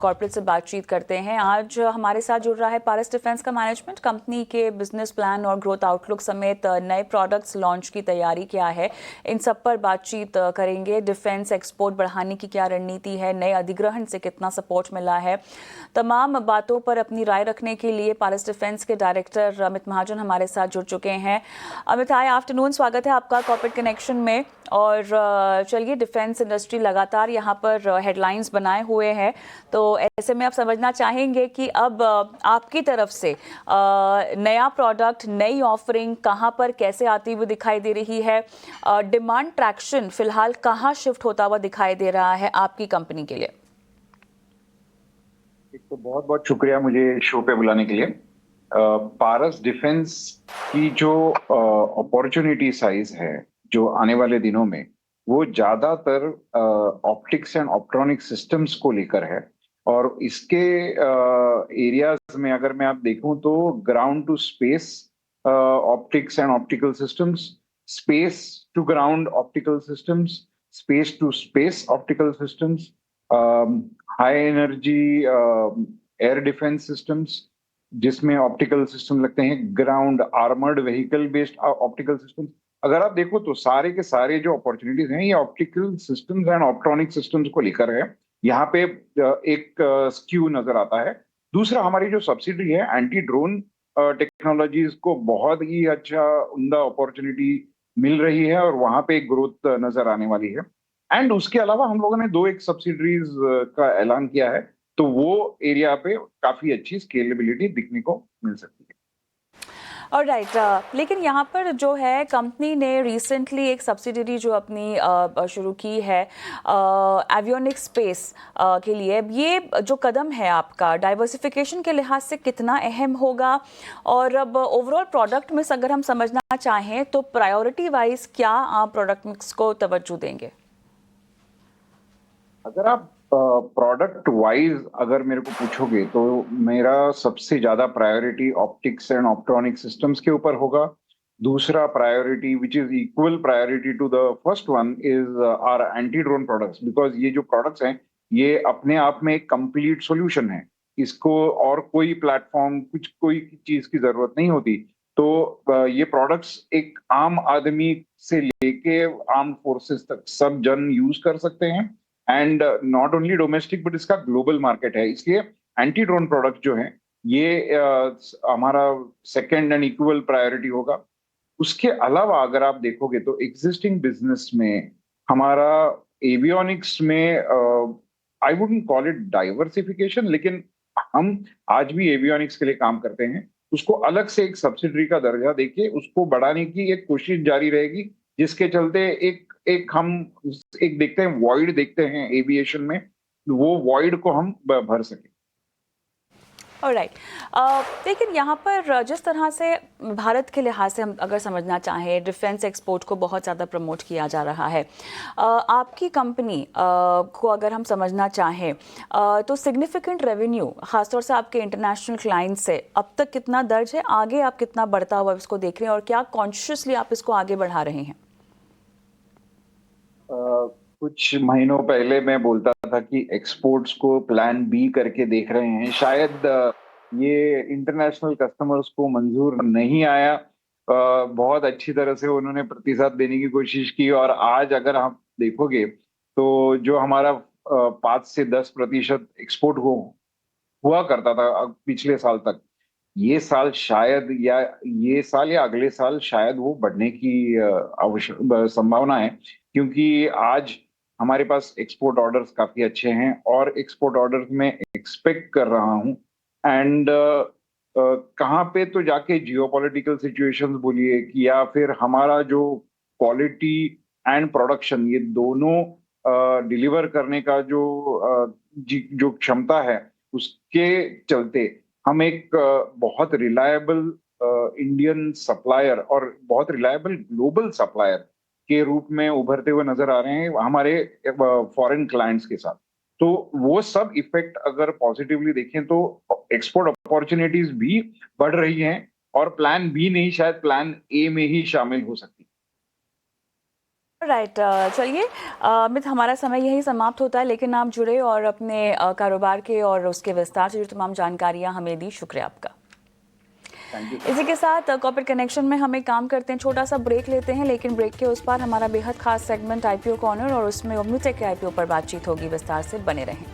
Corporate से बातचीत करते हैं। आज हमारे साथ जुड़ रहा है पारस डिफेंस का मैनेजमेंट। कंपनी के बिजनेस प्लान और ग्रोथ आउटलुक समेत नए प्रोडक्ट्स लॉन्च की तैयारी क्या है, इन सब पर बातचीत करेंगे। डिफेंस एक्सपोर्ट बढ़ाने की क्या रणनीति है, नए अधिग्रहण से कितना सपोर्ट मिला है, तमाम बातों पर अपनी राय रखने के लिए पारस डिफेंस के डायरेक्टर अमित महाजन हमारे साथ जुड़ चुके हैं। अमित, हाय आफ्टरनून, स्वागत है आपका कॉर्पोरेट कनेक्शन में। और चलिए, डिफेंस इंडस्ट्री लगातार यहाँ पर हेडलाइंस बनाए हुए है, तो ऐसे में आप समझना चाहेंगे कि अब आपकी तरफ से नया प्रोडक्ट, नई ऑफरिंग कहाँ पर कैसे आती हुई दिखाई दे रही है, डिमांड ट्रैक्शन फिलहाल कहाँ शिफ्ट होता हुआ दिखाई दे रहा है आपकी कंपनी के लिए? एक तो बहुत बहुत शुक्रिया मुझे शो पे बुलाने के लिए। पारस डिफेंस की जो अपॉर्चुनिटी साइज है जो आने वाले दिनों में, वो ज्यादातर ऑप्टिक्स एंड ऑप्ट्रॉनिक सिस्टम्स को लेकर है। और इसके एरियाज में अगर मैं आप देखूं तो ground to space optics and optical systems, space to ground optical systems, space to space optical systems, high energy air defence systems जिसमें ऑप्टिकल सिस्टम लगते हैं, ground armoured vehicle based optical systems. अगर आप देखो तो सारे के सारे जो अपॉर्चुनिटीज हैं ये optical systems and optronic systems को लेकर है। यहाँ पे एक स्क्यू नजर आता है। दूसरा, हमारी जो सब्सिडी है एंटी ड्रोन टेक्नोलॉजीज को बहुत ही अच्छा उम्दा अपॉर्चुनिटी मिल रही है और वहां पे एक ग्रोथ नजर आने वाली है। एंड उसके अलावा हम लोगों ने दो एक सब्सिडरीज का ऐलान किया है, तो वो एरिया पे काफी अच्छी स्केलेबिलिटी दिखने को मिल सकती है। और राइट, लेकिन यहाँ पर जो है कंपनी ने रिसेंटली एक सब्सिडरी जो अपनी शुरू की है एवियोनिक स्पेस के लिए। ये जो कदम है आपका डाइवर्सिफिकेशन के लिहाज से कितना अहम होगा, और अब ओवरऑल प्रोडक्ट मिक्स अगर हम समझना चाहें तो प्रायोरिटी वाइज क्या आप प्रोडक्ट मिक्स को तवज्जो देंगे? अगर आप प्रोडक्ट वाइज अगर मेरे को पूछोगे तो मेरा सबसे ज्यादा priority optics and optronic systems के ऊपर होगा। दूसरा priority which is equal priority to the first one is our anti drone products, because ये जो प्रोडक्ट्स हैं ये अपने आप में एक कंप्लीट सॉल्यूशन है। इसको और कोई प्लेटफॉर्म कुछ कोई चीज की जरूरत नहीं होती। तो ये प्रोडक्ट्स एक आम आदमी से लेके आर्म फोर्सेस तक सब जन यूज कर सकते हैं। And not only domestic but इसका ग्लोबल मार्केट है, इसलिए एंटी ड्रोन प्रोडक्ट जो है ये हमारा सेकेंड एंड इक्वल प्रायोरिटी होगा। उसके अलावा अगर आप देखोगे तो एग्जिस्टिंग बिजनेस में हमारा एवियोनिक्स में I wouldn't call it diversification, लेकिन हम आज भी एवियोनिक्स के लिए काम करते हैं। उसको अलग से एक सब्सिडरी का दर्जा देके उसको बढ़ाने की एक कोशिश जारी रहेगी, जिसके चलते एक एक हम एक देखते हैं वॉइड देखते हैं एविएशन में, वो वॉइड को हम भर सके। ऑलराइट, लेकिन यहाँ पर जिस तरह से भारत के लिहाज से हम अगर समझना चाहें, डिफेंस एक्सपोर्ट को बहुत ज़्यादा प्रमोट किया जा रहा है। आपकी कंपनी को अगर हम समझना चाहें तो सिग्निफिकेंट रेवेन्यू खासतौर से आपके इंटरनेशनल क्लाइंट से अब तक कितना दर्ज है, आगे आप कितना बढ़ता हुआ इसको देख रहे हैं और क्या कॉन्शियसली आप इसको आगे बढ़ा रहे हैं? कुछ महीनों पहले मैं बोलता था कि एक्सपोर्ट्स को प्लान बी करके देख रहे हैं। शायद ये इंटरनेशनल कस्टमर्स को मंजूर नहीं आया। बहुत अच्छी तरह से उन्होंने प्रतिसाद देने की कोशिश की और आज अगर आप देखोगे तो जो हमारा 5 से 10% एक्सपोर्ट हुआ करता था पिछले साल तक, ये साल शायद या ये साल या अगले साल शायद वो बढ़ने की आवश्यक संभावना है, क्योंकि आज हमारे पास एक्सपोर्ट ऑर्डर्स काफी अच्छे हैं और एक्सपोर्ट ऑर्डर्स में एक्सपेक्ट कर रहा हूं। एंड कहाँ पे तो जाके जियोपॉलिटिकल सिचुएशंस बोलिए कि या फिर हमारा जो क्वालिटी एंड प्रोडक्शन ये दोनों डिलीवर करने का जो जो क्षमता है, उसके चलते हम एक बहुत रिलायबल इंडियन सप्लायर और बहुत रिलायबल ग्लोबल सप्लायर के रूप में उभरते हुए नजर आ रहे हैं हमारे फॉरेन क्लाइंट्स के साथ। तो वो सब इफेक्ट अगर पॉजिटिवली देखें तो एक्सपोर्ट अपॉर्चुनिटीज भी बढ़ रही हैं और प्लान बी नहीं, शायद प्लान ए में ही शामिल हो सकती है। राइट चलिए अमित, हमारा समय यही समाप्त होता है, लेकिन आप जुड़े और अपने कारोबार के और उसके विस्तार से जो तमाम जानकारियां हमें दी, शुक्रिया आपका। इसी के साथ कॉर्पोरेट कनेक्शन में हम एक काम करते हैं, छोटा सा ब्रेक लेते हैं, लेकिन ब्रेक के उस पार हमारा बेहद खास सेगमेंट आईपीओ कॉर्नर और उसमें ओमनीटेक के आईपीओ पर बातचीत होगी। विस्तार से बने रहें।